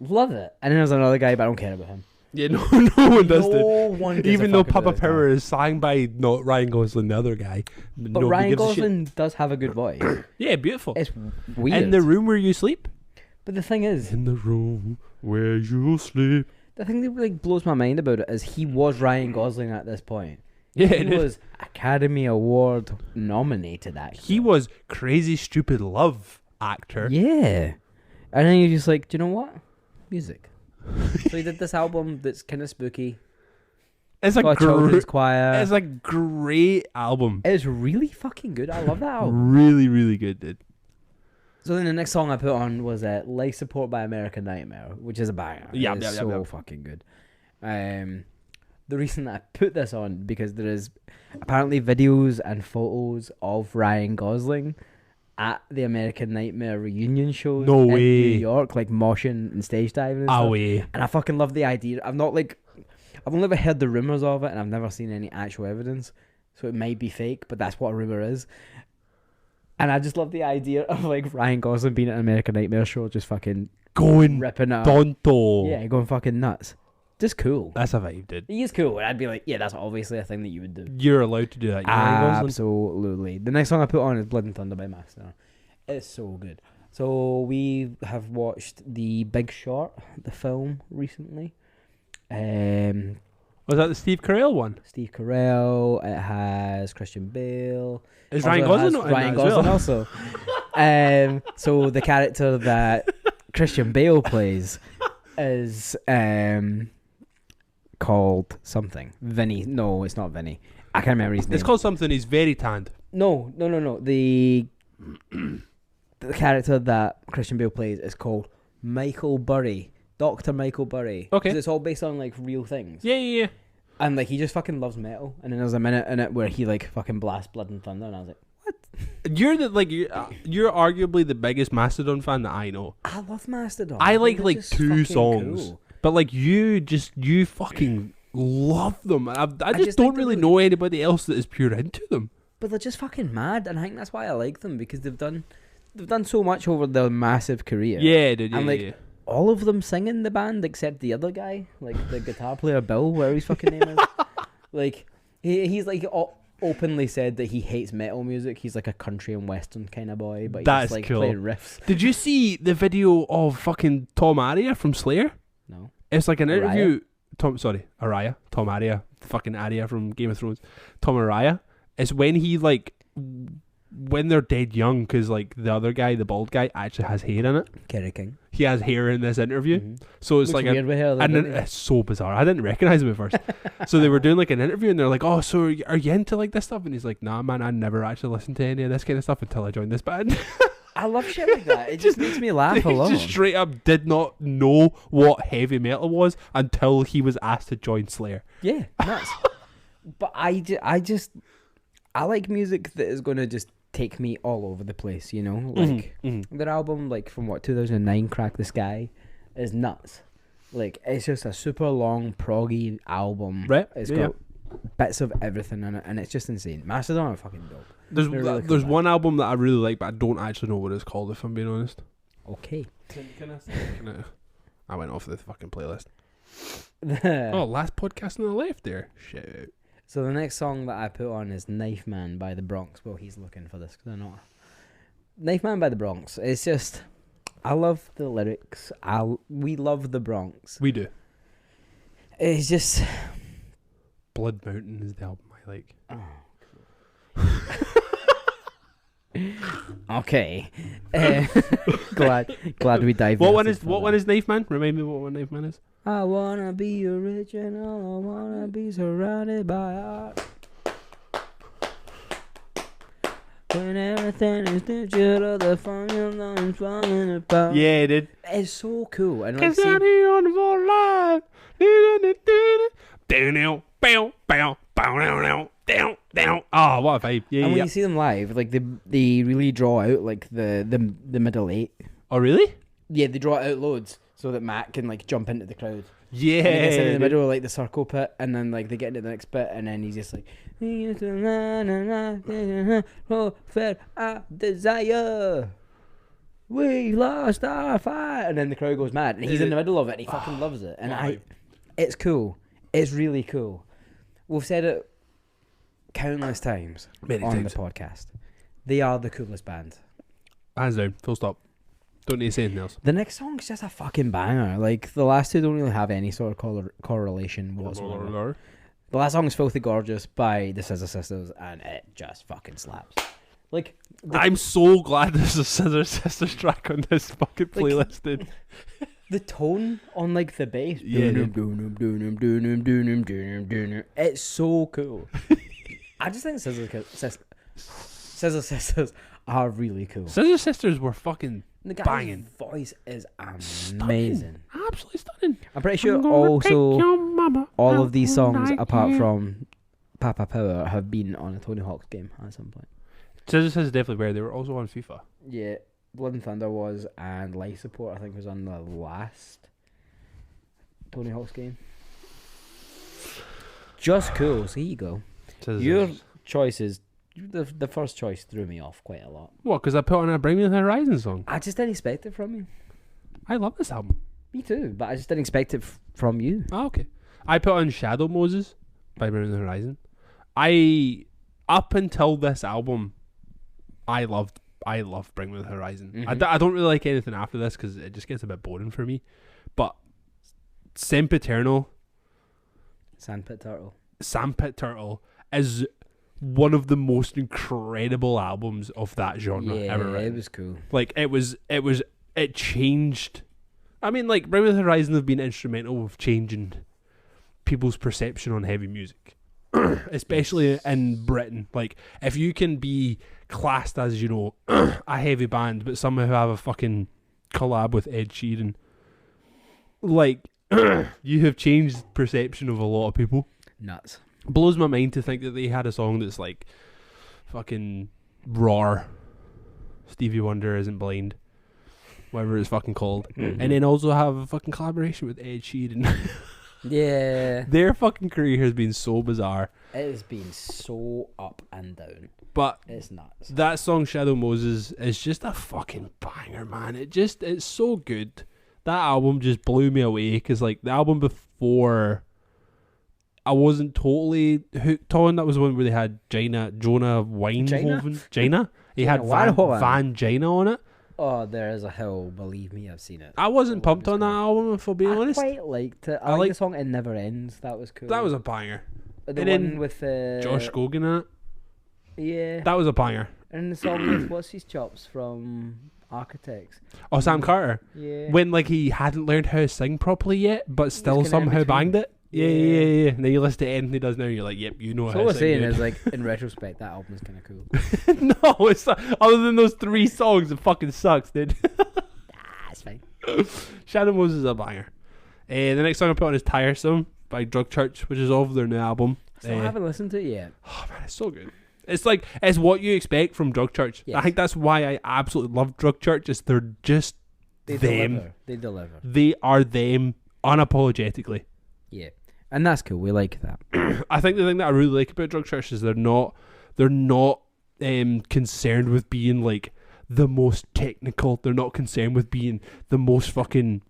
Love it. And then there's another guy, but I don't care about him. Yeah, no one does No that. one gives Even a though fuck about Papa this Power guy. is sang by not Ryan Gosling, the other guy. But Nobody Ryan gives a shit. Gosling does have a good voice. Yeah, beautiful. It's weird. In the room where you sleep. But the thing is, In the room where you sleep. the thing that like blows my mind about it is he was Ryan Gosling at this point. Yeah, He was Academy Award nominated, actually. He was Crazy Stupid Love actor. Yeah. And then you're just like, do you know what? Music. So he did this album that's kind of spooky. It's a Got a children's choir. It's a great album. It's really fucking good. I love that album. Really, really good, dude. So then the next song I put on was Life Support by American Nightmare, which is a banger. Yep, It's yep, so yep. fucking good. The reason that I put this on, because there is apparently videos and photos of Ryan Gosling at the American Nightmare reunion shows No in way. New York, like moshing and stage diving and stuff. Away. And I fucking love the idea. I've only ever heard the rumors of it, and I've never seen any actual evidence. So it might be fake, but that's what a rumor is. And I just love the idea of like Ryan Gosling being at an American Nightmare show, just fucking Going ripping it up. Tonto. Yeah, going fucking nuts. Just cool. That's a vibe, dude. He is cool. And I'd be like, yeah, that's obviously a thing that you would do. You're allowed to do that. You're Ryan Gosling. Absolutely. The next song I put on is Blood and Thunder by Mastodon. It's so good. So we have watched The Big Short, the film, recently. Was that the Steve Carell one? Steve Carell. It has Christian Bale. Is Also Ryan has Gosling not in Ryan that as Gosling well? also. So the character that Christian Bale plays is called something. Vinny. No, it's not Vinny. I can't remember his name. It's called something. He's very tanned. No. The character that Christian Bale plays is called Michael Burry. Dr. Michael Burry. Okay. 'Cause it's all based on like real things. Yeah. And like he just fucking loves metal. And then there's a minute in it where he like fucking blasts Blood and Thunder, and I was like, You're you're arguably the biggest Mastodon fan that I know. I love Mastodon. I think like they're just two fucking songs, cool. but like you fucking love them. I just just don't think really they're know anybody else that is pure into them. But they're just fucking mad, and I think that's why I like them, because they've done so much over their massive career. Yeah, dude. And, like, Yeah. All of them sing in the band except the other guy, like the guitar player Bill, whatever his fucking name is. Like he's like openly said that he hates metal music. He's like a country and western kind of boy, but That's he's like cool. playing riffs. Did you see the video of fucking Tom Araya from Slayer? No. It's like an Araya? interview. Tom Araya, fucking Arya from Game of Thrones. Tom Araya. It's when he like when they're dead young, because like the other guy, the bald guy, actually has hair in it. Kerry King. He has hair in this interview, Mhm. so it's Looks like weird with hair, though, and doesn't it's so bizarre. I didn't recognize him at first. So they were doing like an interview, and they're like, "Oh, so are you into like this stuff?" And he's like, "Nah, man, I never actually listened to any of this kind of stuff until I joined this band." I love shit like that. It just makes me laugh He alone. just straight up did not know what heavy metal was until he was asked to join Slayer. Yeah, nuts. But I like music that is going to just take me all over the place, you know? Like, their album, like, from 2009, Crack the Sky, is nuts. Like, it's just a super long, proggy album. Right, It's yeah. got bits of everything in it, and it's just insane. Mastodon are fucking dope. There's They're really cool there's band. one album that I really like, but I don't actually know what it's called, if I'm being honest. Okay. I went off the fucking playlist. Oh. Oh, last podcast on the left there. Shit. So the next song that I put on is Knife Man by The Bronx. Well, he's looking for this because I know. Knife Man by The Bronx. It's just, I love the lyrics. We love The Bronx. We do. It's just, Blood Mountain is the album I like. oh, Okay. Glad we dived. What one is Knife Man? Remind me what one Knife Man is. I wanna be original. I wanna be surrounded by art. When everything is digital, the fun I'm flying about. Yeah, dude. It's so cool. And Cause out here on the floor live. Down, bow, bow, bow, down. Oh, what a vibe. Yeah, and when yeah. you see them live, like they really draw out like the middle eight. Oh, really? Yeah, they draw it out loads so that Matt can like jump into the crowd. Yeah. And he gets in the middle of like the circle pit, and then like they get into the next bit, and then he's just like, oh, fed our desire. We lost our fight, and then the crowd goes mad, and he's in the middle of it, and he fucking loves it, and it's cool. It's really cool. We've said it countless times the podcast. They are the coolest band. Hands down. Full stop. Don't need to say anything else. The next song's just a fucking banger. Like, the last two don't really have any sort of correlation whatsoever. The last song is Filthy Gorgeous by the Scissor Sisters, and it just fucking slaps. Like, I'm so glad there's a Scissor Sisters track on this fucking playlist, dude. The tone on, like, the bass. Yeah, it's so cool. I just think Scissor Sisters are really cool. Scissor Sisters were fucking The guy's banging. voice is amazing. Stunning. Absolutely stunning. I'm pretty sure also all of these songs, apart from Papa Power, have been on a Tony Hawk's game at some point. Scissor Sisters definitely were. They were also on FIFA. Yeah, Blood and Thunder was, and Life Support I think was on the last Tony Hawk's game. Just cool. So here you go. Your choices. The first choice threw me off quite a lot. What? Because I put on a Bring Me the Horizon song. I just didn't expect it from you. I love this album. Me too, but I just didn't expect it from you. Oh, okay. I put on Shadow Moses by Bring Me the Horizon. Up until this album, I loved Bring Me the Horizon. Mm-hmm. I don't really like anything after this because it just gets a bit boring for me. But Sempiternal, Sandpit Turtle is one of the most incredible albums of that genre ever written. Yeah, it was cool. Like, it changed. I mean, like, Bring Me the Horizon have been instrumental with changing people's perception on heavy music, especially in Britain. Like, if you can be classed as, you know, a heavy band, but somehow have a fucking collab with Ed Sheeran, like, you have changed perception of a lot of people. Nuts. Blows my mind to think that they had a song that's like fucking Roar, Stevie Wonder Isn't Blind, whatever it's fucking called, and then also have a fucking collaboration with Ed Sheeran. Yeah. Their fucking career has been so bizarre. It has been so up and down. But it's nuts. That song Shadow Moses is just a fucking banger, man. It's so good. That album just blew me away because, like, the album before, I wasn't totally hooked on. That was the one where they had Jonah Winehoven. Gina? He had Van Gina on it. Oh, there is a hill. Believe me, I've seen it. I wasn't pumped on that album, if I'm being honest. I quite liked it. I like the song It Never Ends. That was cool. That was a banger. The one with Josh Gogan in it. Yeah. That was a banger. And the song with What's His Chops from Architects. Oh, Sam Carter. Yeah. When, like, he hadn't learned how to sing properly yet, but still somehow banged it. Yeah. And then you listen to anything he does now, and you're like, yep, you know how to sing. So what I'm saying is, like, in retrospect, that album is kind of cool. No, it's not. Other than those 3 songs, it fucking sucks, dude. It's fine. Shadow Moses is a banger. The next song I put on is Tiresome by Drug Church, which is off their new album. So I haven't listened to it yet. Oh man, it's so good. It's like, it's what you expect from Drug Church. Yes. I think that's why I absolutely love Drug Church. Is they're just them. They deliver. They are them unapologetically. Yeah, and that's cool. We like that. I think the thing that I really like about Drug Church is they're not concerned with being like the most technical. They're not concerned with being the most fucking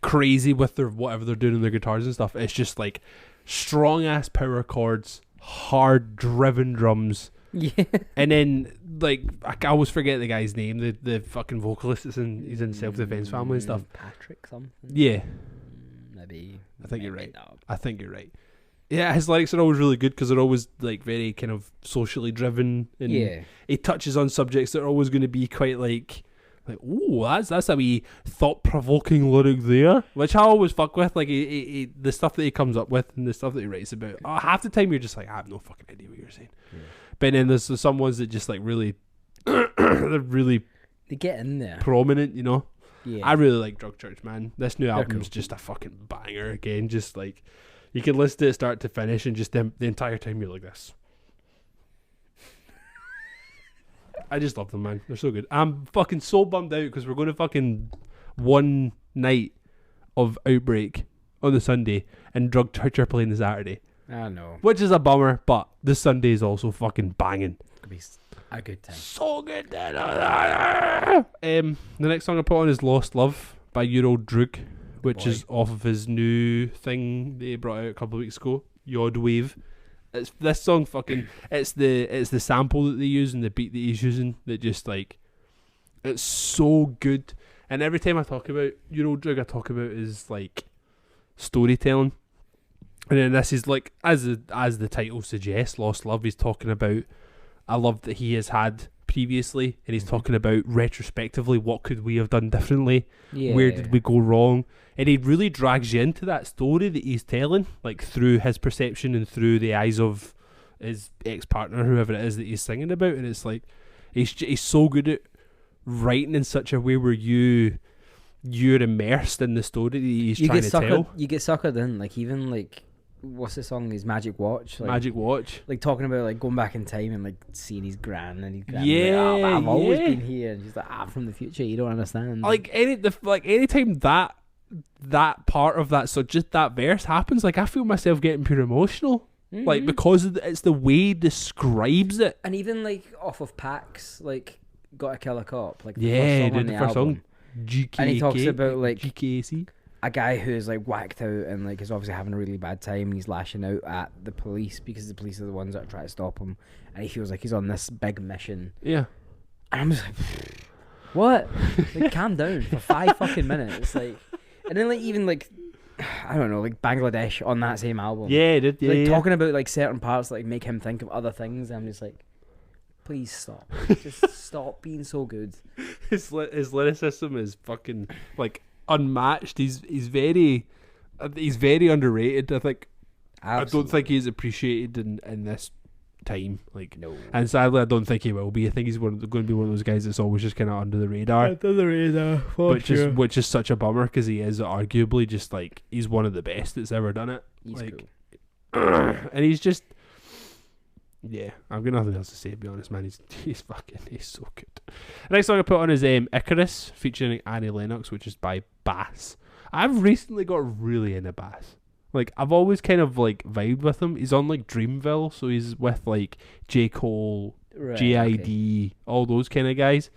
crazy with their whatever they're doing on their guitars and stuff. It's just like strong ass power chords, hard driven drums. Yeah. And then, like, I always forget the guy's name, the fucking vocalist he's in Self Defense Family and stuff. Patrick something. Yeah. Maybe. I think you're right. I think you're right. Yeah, his lyrics are always really good because they're always like very kind of socially driven, and he touches on subjects that are always going to be quite like oh, that's a wee thought provoking lyric there, which I always fuck with. Like the stuff that he comes up with and the stuff that he writes about. Half the time you're just like, I have no fucking idea what you're saying. Yeah. But then there's some ones that just like really, they're really they get in there, prominent, you know. Yeah, I really like Drug Church, man. This new album's just a fucking banger again. Just like you can listen to it start to finish, and just the entire time you're like this. I just love them, man. They're so good. I'm fucking so bummed out because we're going to fucking one night of Outbreak on the Sunday, and Drug Church are playing the Saturday. I know. Which is a bummer, but the Sunday is also fucking banging. It'll be a good time. So good. The next song I put on is Lost Love by Euro Drug, which is off of his new thing that he brought out a couple of weeks ago, Yod Wave. It's this song fucking it's the sample that they use and the beat that he's using that just like it's so good. And every time I talk about Euro Drug, I talk about is like storytelling. And then this is like as the title suggests, Lost Love, he's talking about a love that he has had previously, and he's talking about retrospectively what could we have done differently, where did we go wrong, and he really drags you into that story that he's telling, like through his perception and through the eyes of his ex-partner, whoever it is that he's singing about. And it's like he's so good at writing in such a way where you're immersed in the story that he's trying to tell. You get suckered in, like even like what's the song? His Magic Watch. Like, Magic Watch. Like talking about like going back in time and like seeing his gran and his gran. Yeah, like, I've always been here, and she's like, from the future. You don't understand. Like anytime that part of that, so just that verse happens, like I feel myself getting pure emotional. Mm-hmm. Like because it's the way he describes it. And even like off of Pax, like Gotta Kill a Cop. Like the first song. GKK, and he talks about like GKC. A guy who's like whacked out and like is obviously having a really bad time, and he's lashing out at the police because the police are the ones that try to stop him, and he feels like he's on this big mission. Yeah. And I'm just like, what? Like, calm down for 5 fucking minutes. Like, and then like even like I don't know, like Bangladesh on that same album. Yeah, it did. Yeah, like talking about like certain parts that like make him think of other things. And I'm just like, please stop. Just stop being so good. His lyricism is fucking like unmatched. He's very underrated. I think. Absolutely. I don't think he's appreciated in this time. Like, no. And sadly, I don't think he will be. I think he's going to be one of those guys that's always just kind of under the radar. Under the radar, which is such a bummer because he is arguably just like he's one of the best that's ever done it. He's like, cool. And he's just. Yeah, I've got nothing else to say, to be honest, man. He's so good. The next song I put on is Icarus, featuring Annie Lennox, which is by Bass. I've recently got really into Bass. Like, I've always kind of, like, vibed with him. He's on, like, Dreamville, so he's with, like, J. Cole, G.I.D., all those kind of guys.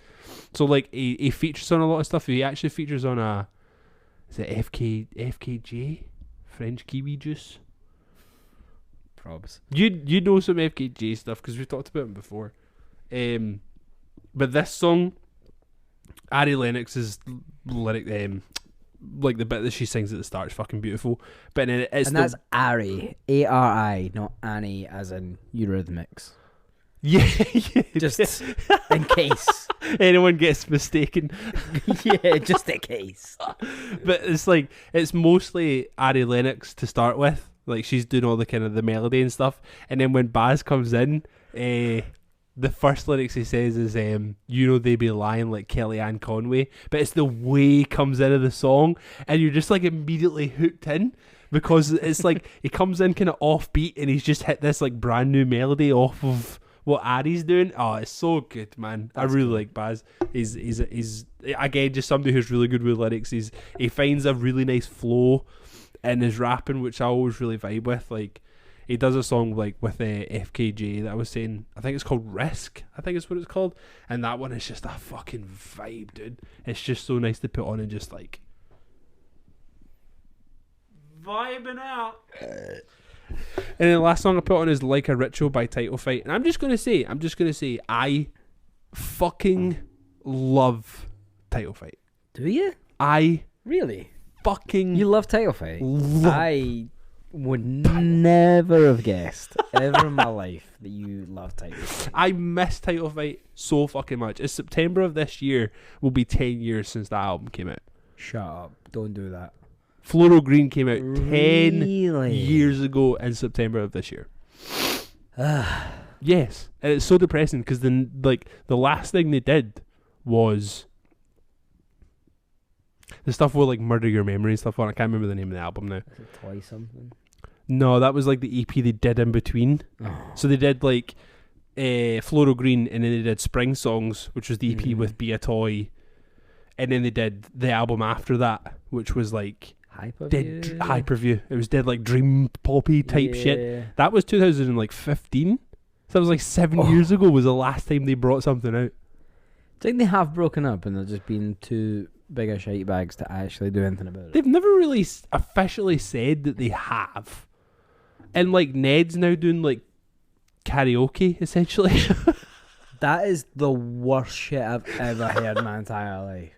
So, like, he features on a lot of stuff. He actually features on is it FKJ? French Kiwi Juice? You know some FKJ stuff because we've talked about him before, but this song, Ari Lennox's lyric, like the bit that she sings at the start is fucking beautiful. But then that's Ari, A-R-I, not Annie as in Eurythmics. Yeah, just in case anyone gets mistaken. Yeah, just in case. But it's like it's mostly Ari Lennox to start with. Like she's doing all the kind of the melody and stuff, and then when Baz comes in, the first lyrics he says is you know they be lying like Kellyanne Conway, but it's the way he comes into the song, and you're just like immediately hooked in because it's like he comes in kind of offbeat, and he's just hit this like brand new melody off of what Ari's doing. Oh, it's so good, man. That's I really like Baz. He's again just somebody who's really good with lyrics. He finds a really nice flow in his rapping, which I always really vibe with. Like he does a song like with FKJ that I was saying, I think it's called Risk, I think it's what it's called, and that one is just a fucking vibe, dude. It's just so nice to put on and just like vibing out. And then the last song I put on is Like a Ritual by Title Fight, and I'm just gonna say I fucking love Title Fight. Do you? I really fucking you love Title Fight? would never have guessed ever in my life that you love Title Fight. I miss Title Fight so fucking much. It's September of this year will be 10 years since that album came out. Shut up. Don't do that. Floral Green came out 10 Really? years ago in September of this year. Yes. And it's so depressing because then, like, the last thing they did was the stuff with, like, Murder Your Memory and stuff on. I can't remember the name of the album now. Is it Toy something? No, that was, like, the EP they did in between. Oh. So they did, like, Floral Green, and then they did Spring Songs, which was the EP with Be a Toy. And then they did the album after that, which was, like, Hyperview. It was dead, like, dream poppy type shit. That was 2015. So that was like 7 years ago was the last time they brought something out. Do you think they have broken up and they're just being too big a shite bags to actually do anything about it? They've never really officially said that they have. And like Ned's now doing like karaoke essentially. That is the worst shit I've ever heard in my entire life.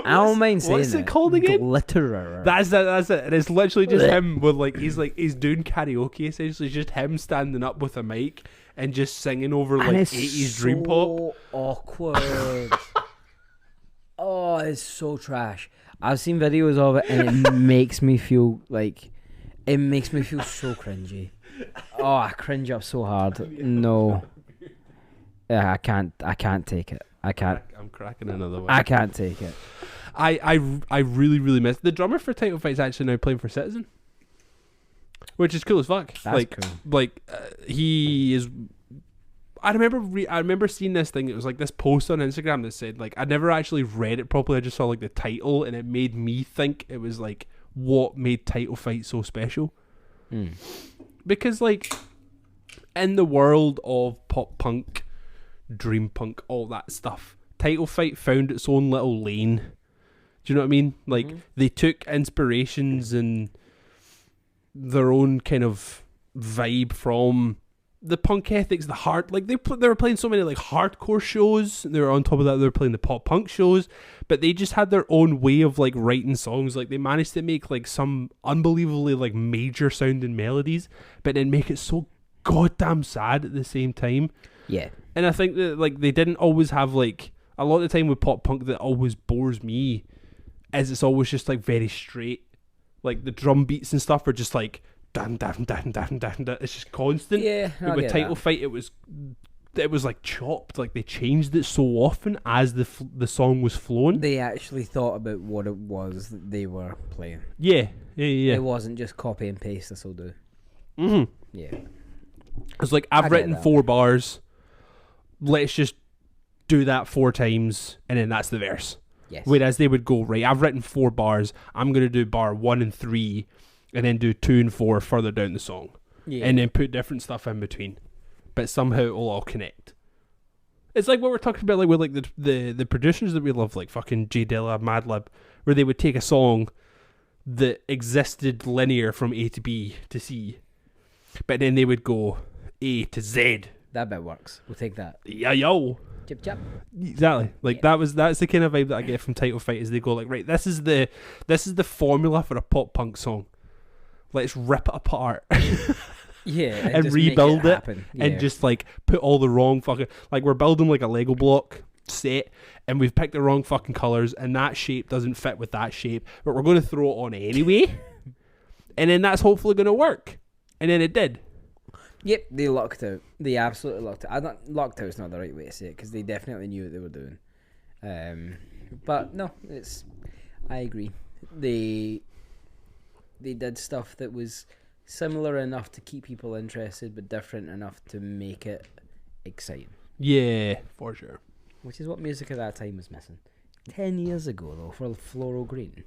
I don't mind saying What's it called again? Glitterer. That's it. And it's literally just him with like he's doing karaoke essentially. It's just him standing up with a mic and just singing over like 80s dream pop. Awkward. Oh, it's so trash. I've seen videos of it and it makes me feel like so cringy. Oh, I cringe up so hard. No. Yeah, I can't take it. I can't. I'm cracking another one. I can't take it. I really, really miss the drummer for Title Fight's actually now playing for Citizen, which is cool as fuck. That's cool. Like he is. I remember seeing this thing. It was like this post on Instagram that said like I never actually read it properly. I just saw like the title and it made me think it was like what made Title Fight so special. Because like in the world of pop punk, dream punk, all that stuff, Title Fight found its own little lane. Do you know what I mean? Like they took inspirations and their own kind of vibe from the punk ethics, the hard, like they were playing so many like hardcore shows. They were on top of that, they were playing the pop punk shows, but they just had their own way of like writing songs. Like they managed to make like some unbelievably like major sounding melodies, but then make it so goddamn sad at the same time. Yeah. And I think that like they didn't always have like a lot of the time with pop punk that always bores me is it's always just like very straight. Like the drum beats and stuff are just like dun dun dun dun dun dun. It's just constant. Yeah. But with Title Fight it was like chopped. Like they changed it so often as the song was flowing. They actually thought about what it was that they were playing. Yeah. It wasn't just copy and paste. This will do. Yeah. It's like I've written 4 bars. Let's just do that 4 times and then that's the verse. Yes. Whereas they would go, right, I've written 4 bars, I'm going to do bar 1 and 3 and then do 2 and 4 further down the song. Yeah. And then put different stuff in between. But somehow it'll all connect. It's like what we're talking about like with like the producers that we love, like fucking J Dilla, Madlib, where they would take a song that existed linear from A to B to C, but then they would go A to Z. That bit works. We'll take that. Yeah, yo. Chip chap. Exactly. Like that's the kind of vibe that I get from Title Fight. Is they go like, right, this is the formula for a pop punk song. Let's rip it apart. Yeah, and rebuild it and just like put all the wrong fucking, like we're building like a Lego block set and we've picked the wrong fucking colours and that shape doesn't fit with that shape, but we're going to throw it on anyway. And then that's hopefully going to work. And then it did. Yep, they lucked out. They absolutely lucked out. Lucked out is not the right way to say it because they definitely knew what they were doing. But no, I agree. They did stuff that was similar enough to keep people interested, but different enough to make it exciting. Yeah, for sure. Which is what music at that time was missing. 10 years ago, though, for Floral Green.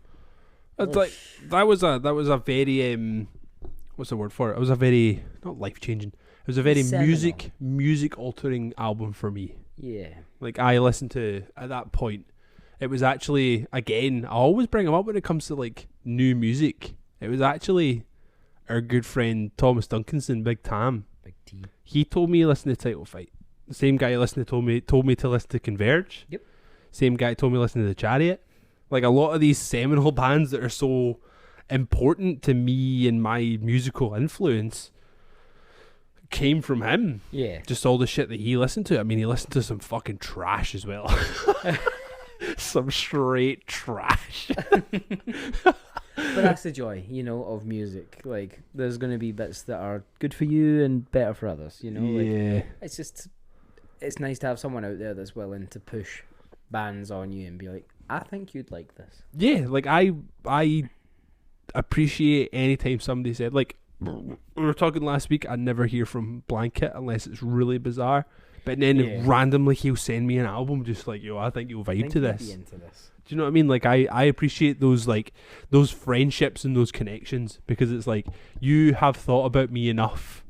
It's like that was a very what's the word for it? It was a very not life changing. It was a very music altering album for me. Yeah. Like I listened to at that point. It was actually, again, I always bring them up when it comes to like new music. It was actually our good friend Thomas Duncanson, Big Tam. Big T. He told me to listen to Title Fight. The same guy told me to listen to Converge. Yep. Same guy told me to listen to The Chariot. Like a lot of these seminal bands that are so important to me and my musical influence came from him. Yeah. Just all the shit that he listened to. I mean, he listened to some fucking trash as well. Some straight trash. But that's the joy, you know, of music. Like, there's going to be bits that are good for you and better for others, you know? Yeah. Like, it's nice to have someone out there that's willing to push bands on you and be like, I think you'd like this. Yeah, like, I appreciate anytime somebody said, like, we were talking last week, I never hear from Blanket unless it's really bizarre. But then randomly he'll send me an album just like, yo, I think you'll vibe to this. Be into this. Do you know what I mean? Like, I appreciate those, like, those friendships and those connections, because it's like, you have thought about me enough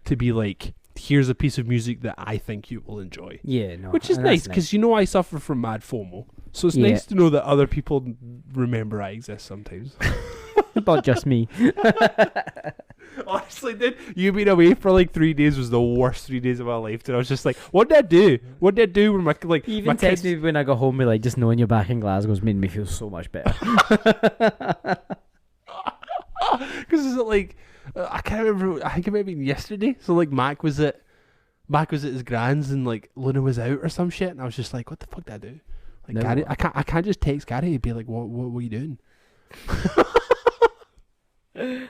to be like, here's a piece of music that I think you will enjoy. Yeah, no. Which is nice, because you know I suffer from mad FOMO. So it's nice to know that other people remember I exist sometimes. Not just me. Honestly, dude, you being away for like 3 days was the worst 3 days of my life. Dude, I was just like, what did I do? What did I do when my like? You even my text me when I got home, like, just knowing you're back in Glasgow's made me feel so much better. Because is it like, I can't remember. I think it might have been yesterday. So like, Mac was at his grand's and like Luna was out or some shit, and I was just like, what the fuck did I do? Like, No. Gary, I can't just text Gary and be like, what were you doing? I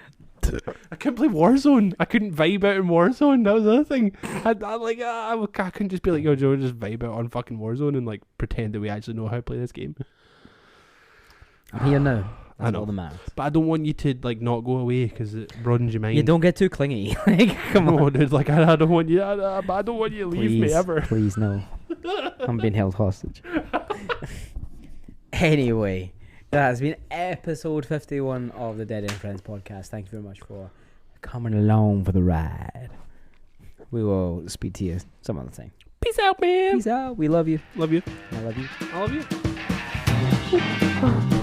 couldn't play Warzone. I couldn't vibe out in Warzone. That was the other thing. I couldn't just be like, yo, Joe, just vibe out on fucking Warzone and like pretend that we actually know how to play this game. I'm here now. I know. All the matters. But I don't want you to like not go away because it broadens your mind. You don't get too clingy. Like, come on. No, dude. Like, I don't want you. I don't want you to leave me ever. Please, no. I'm being held hostage. Anyway, that has been episode 51 of the Dead End Friends podcast. Thank you very much for coming along for the ride. We will speak to you some other time. Peace out, man. Peace out. We love you. Love you. I love you. I love you.